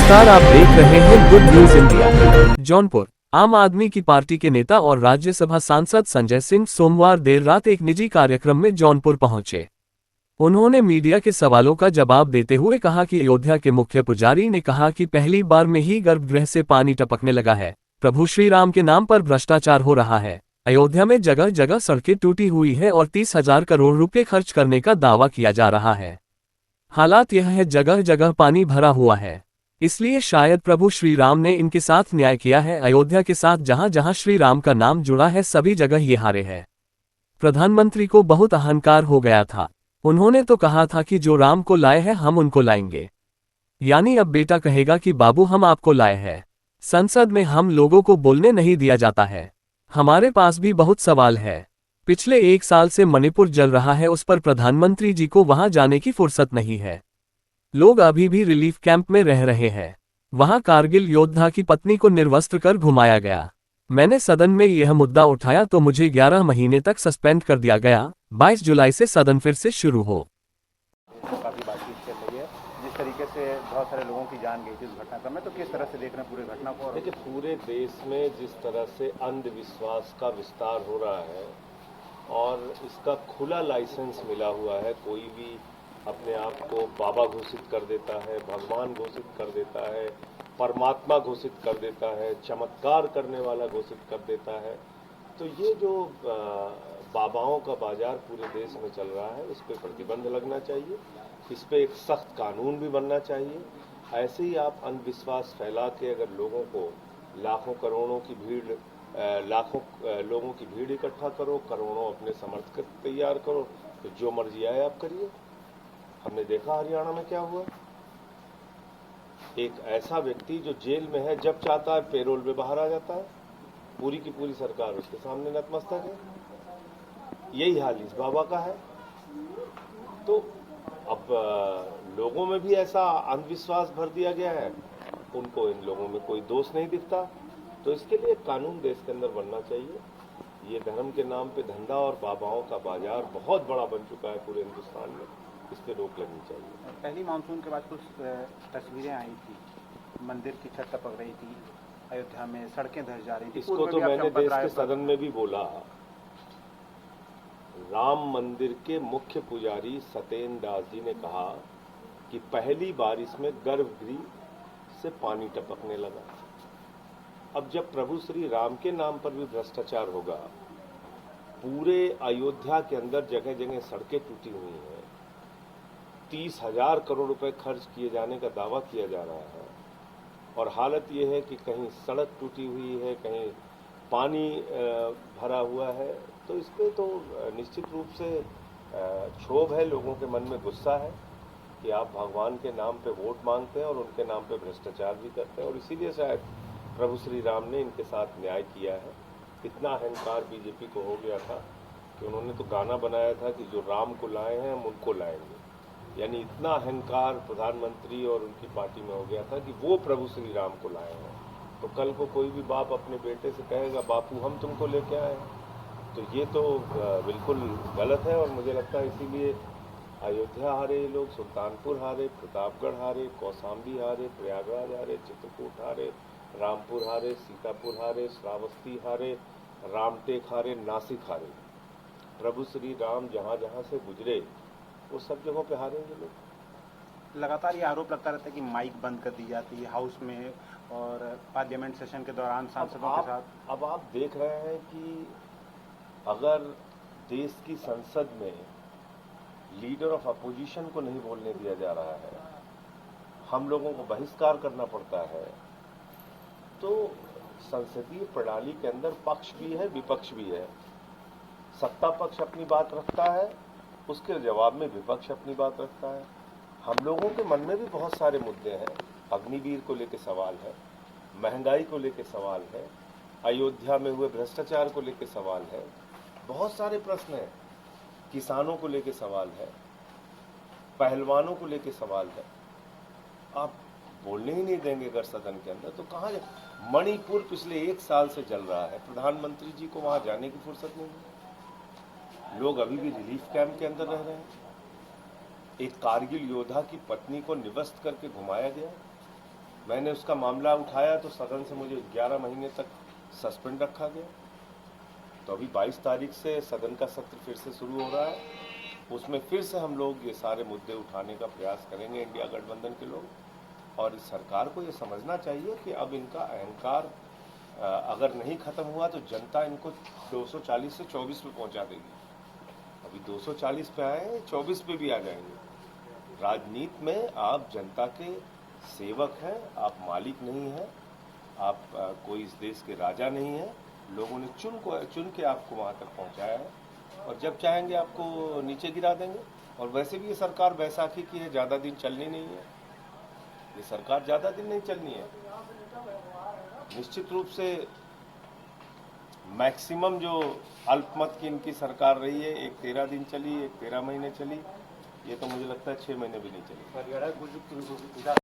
नमस्कार, आप देख रहे हैं गुड न्यूज इंडिया। जौनपुर आम आदमी की पार्टी के नेता और राज्यसभा सांसद संजय सिंह सोमवार देर रात एक निजी कार्यक्रम में जौनपुर पहुंचे। उन्होंने मीडिया के सवालों का जवाब देते हुए कहा कि अयोध्या के मुख्य पुजारी ने कहा कि पहली बार में ही गर्भगृह से पानी टपकने लगा है। प्रभु श्री राम के नाम पर भ्रष्टाचार हो रहा है। अयोध्या में जगह जगह सड़कें टूटी हुई है और 30,000 करोड़ रुपए खर्च करने का दावा किया जा रहा है। हालात यह है, जगह जगह पानी भरा हुआ है, इसलिए शायद प्रभु श्री राम ने इनके साथ न्याय किया है। अयोध्या के साथ जहां जहां श्री राम का नाम जुड़ा है सभी जगह ये हारे हैं। प्रधानमंत्री को बहुत अहंकार हो गया था। उन्होंने तो कहा था कि जो राम को लाए हैं हम उनको लाएंगे, यानी अब बेटा कहेगा कि बाबू हम आपको लाए हैं। संसद में हम लोगों को बोलने नहीं दिया जाता है। हमारे पास भी बहुत सवाल है। पिछले 1 साल से मणिपुर जल रहा है, उस पर प्रधानमंत्री जी को वहां जाने की फुर्सत नहीं है। लोग अभी भी रिलीफ कैंप में रह रहे हैं। वहां कारगिल योद्धा की पत्नी को निर्वस्त्र कर घुमाया गया। मैंने सदन में यह मुद्दा उठाया तो मुझे 11 महीने तक सस्पेंड कर दिया गया। 22 जुलाई से सदन फिर से शुरू हो। काफी बातचीत चल रही है, जिस तरीके से बहुत सारे लोगों की जान गई थी उस घटनाक्रम में, तो किस तरह से देख रहे हैं पूरे घटना को? देखिए, पूरे देश में जिस तरह से अंधविश्वास का विस्तार हो रहा है और इसका खुला लाइसेंस मिला हुआ है, कोई भी अपने आप को बाबा घोषित कर देता है, भगवान घोषित कर देता है, परमात्मा घोषित कर देता है, चमत्कार करने वाला घोषित कर देता है। तो ये जो बाबाओं का बाजार पूरे देश में चल रहा है, इस पर प्रतिबंध लगना चाहिए, इस पर एक सख्त कानून भी बनना चाहिए। ऐसे ही आप अंधविश्वास फैला के अगर लोगों को लाखों करोड़ों की भीड़ लाखों लोगों की भीड़ इकट्ठा करो, करोड़ों अपने समर्थक तैयार करो, तो जो मर्जी आए आप करिए। हमने देखा हरियाणा में क्या हुआ। एक ऐसा व्यक्ति जो जेल में है, जब चाहता है पेरोल में बाहर आ जाता है, पूरी की पूरी सरकार उसके सामने नतमस्तक है। यही हाल इस बाबा का है। तो अब लोगों में भी ऐसा अंधविश्वास भर दिया गया है, उनको इन लोगों में कोई दोष नहीं दिखता। तो इसके लिए कानून देश के अंदर बनना चाहिए। ये धर्म के नाम पे धंधा और बाबाओं का बाजार बहुत बड़ा बन चुका है पूरे हिंदुस्तान में, इस पे रोक लगनी चाहिए। पहली मानसून के बाद कुछ तस्वीरें आई थी, मंदिर की छत टपक रही थी, अयोध्या में सड़कें धंस जा रही थी। इसको तो मैंने देश के सदन में भी बोला। राम मंदिर के मुख्य पुजारी सत्येंद्र दास जी ने कहा कि पहली बारिश में गर्भगृह से पानी टपकने लगा। अब जब प्रभु श्री राम के नाम पर भी भ्रष्टाचार होगा, पूरे अयोध्या के अंदर जगह जगह सड़कें टूटी हुई हैं, 30,000 करोड़ रुपए खर्च किए जाने का दावा किया जा रहा है, और हालत यह है कि कहीं सड़क टूटी हुई है, कहीं पानी भरा हुआ है। तो इस पर तो निश्चित रूप से क्षोभ है, लोगों के मन में गुस्सा है कि आप भगवान के नाम पे वोट मांगते हैं और उनके नाम पे भ्रष्टाचार भी करते हैं, और इसीलिए शायद प्रभु श्री राम ने इनके साथ न्याय किया है। इतना अहंकार बीजेपी को हो गया था कि उन्होंने तो गाना बनाया था कि जो राम को लाए हैं हम उनको लाएंगे। यानी इतना अहंकार प्रधानमंत्री और उनकी पार्टी में हो गया था कि वो प्रभु श्री राम को लाए हैं। तो कल को कोई भी बाप अपने बेटे से कहेगा बापू हम तुमको लेके आए हैं, तो ये तो बिल्कुल गलत है। और मुझे लगता है इसीलिए अयोध्या हारे लोग, सुल्तानपुर हारे, प्रतापगढ़ हारे, कौशाम्बी हारे, प्रयागराज हारे, चित्रकूट हारे, रामपुर हारे, सीतापुर हारे, श्रावस्ती हारे, रामटेक हारे, नासिक हारे। प्रभु श्री राम जहाँ जहाँ से गुजरे वो सब जगहों पे हारेंगे लोग। लगातार ये आरोप लगता रहता है कि माइक बंद कर दी जाती है हाउस में और पार्लियामेंट सेशन के दौरान सांसदों के साथ। अब आप देख रहे हैं कि अगर देश की संसद में लीडर ऑफ अपोजिशन को नहीं बोलने दिया जा रहा है, हम लोगों को बहिष्कार करना पड़ता है, तो संसदीय प्रणाली के अंदर पक्ष भी है विपक्ष भी है। सत्ता पक्ष अपनी बात रखता है, उसके जवाब में विपक्ष अपनी बात रखता है। हम लोगों के मन में भी बहुत सारे मुद्दे हैं। अग्निवीर को लेकर सवाल है, महंगाई को लेकर सवाल है, अयोध्या में हुए भ्रष्टाचार को लेकर सवाल है, बहुत सारे प्रश्न हैं। किसानों को लेकर सवाल है, पहलवानों को लेकर सवाल है। आप बोलने ही नहीं देंगे अगर सदन के अंदर, तो कहाँ जाए? मणिपुर पिछले 1 साल से जल रहा है, प्रधानमंत्री जी को वहां जाने की फुर्सत नहीं है। लोग अभी भी रिलीफ कैंप के अंदर रह रहे हैं। एक कारगिल योद्धा की पत्नी को निवस्त करके घुमाया गया। मैंने उसका मामला उठाया तो सदन से मुझे 11 महीने तक सस्पेंड रखा गया। तो अभी 22 तारीख से सदन का सत्र फिर से शुरू हो रहा है, उसमें फिर से हम लोग ये सारे मुद्दे उठाने का प्रयास करेंगे, इंडिया गठबंधन के लोग। और इस सरकार को ये समझना चाहिए कि अब इनका अहंकार अगर नहीं खत्म हुआ तो जनता इनको 240 से 24 पे पहुंचा देगी। अभी 240 पे आए, 24 पे भी आ जाएंगे। राजनीति में आप जनता के सेवक हैं, आप मालिक नहीं हैं, आप कोई इस देश के राजा नहीं हैं। लोगों ने चुन के आपको वहां तक पहुंचाया है और जब चाहेंगे आपको नीचे गिरा देंगे। और वैसे भी ये सरकार बैसाखी की है, ज़्यादा दिन चलनी नहीं है। ये सरकार ज़्यादा दिन नहीं चलनी है। निश्चित रूप से मैक्सिमम जो अल्पमत की इनकी सरकार रही है, एक 13 दिन चली, एक 13 महीने चली, ये तो मुझे लगता है 6 महीने भी नहीं चली।